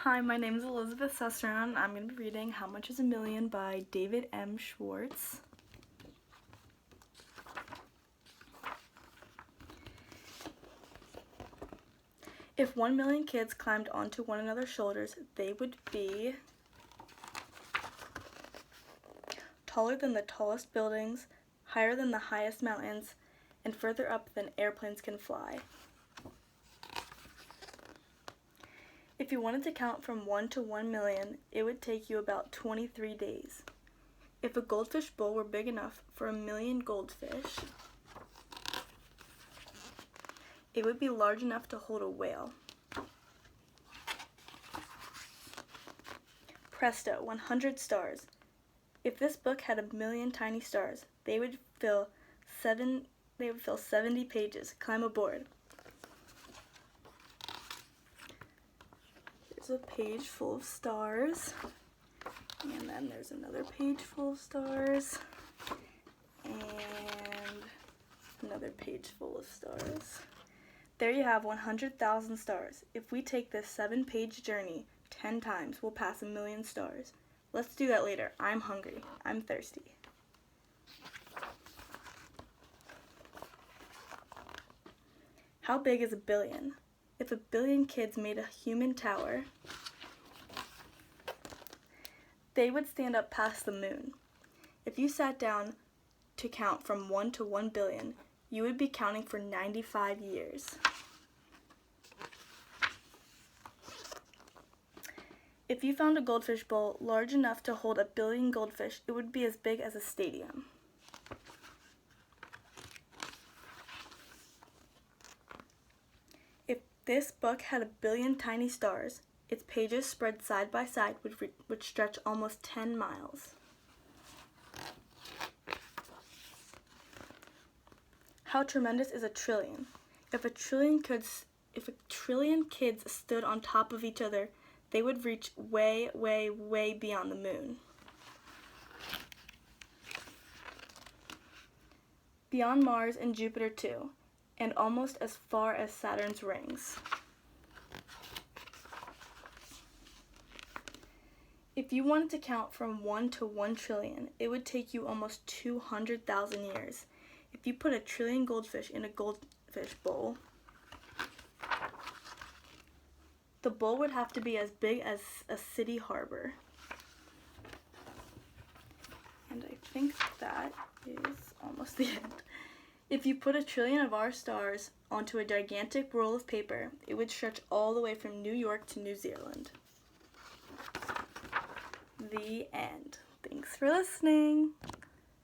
Hi, my name is Elizabeth Cesarone. I'm going to be reading How Much is a Million by David M. Schwartz. If 1 million kids climbed onto one another's shoulders, they would be taller than the tallest buildings, higher than the highest mountains, and further up than airplanes can fly. If you wanted to count from 1 to 1 million, it would take you about 23 days. If a goldfish bowl were big enough for 1 million goldfish, it would be large enough to hold a whale. Presto, 100 stars. If this book had 1 million tiny stars, they would fill 70 pages. Climb aboard. There's a page full of stars, and then there's another page full of stars, and another page full of stars. There you have 100,000 stars. If we take this 7-page journey 10 times, we'll pass 1 million stars. Let's do that later. I'm hungry. I'm thirsty. How big is 1 billion? If 1 billion kids made a human tower, they would stand up past the moon. If you sat down to count from 1 to 1 billion, you would be counting for 95 years. If you found a goldfish bowl large enough to hold 1 billion goldfish, it would be as big as a stadium. If this book had 1 billion tiny stars, its pages spread side by side would stretch almost 10 miles. How tremendous is 1 trillion? If a trillion kids stood on top of each other, they would reach way, way, way beyond the moon. Beyond Mars and Jupiter too, and almost as far as Saturn's rings. If you wanted to count from 1 to 1 trillion, it would take you almost 200,000 years. If you put 1 trillion goldfish in a goldfish bowl, the bowl would have to be as big as a city harbor. And I think that is almost the end. If you put 1 trillion of our stars onto a gigantic roll of paper, it would stretch all the way from New York to New Zealand. The end. Thanks for listening.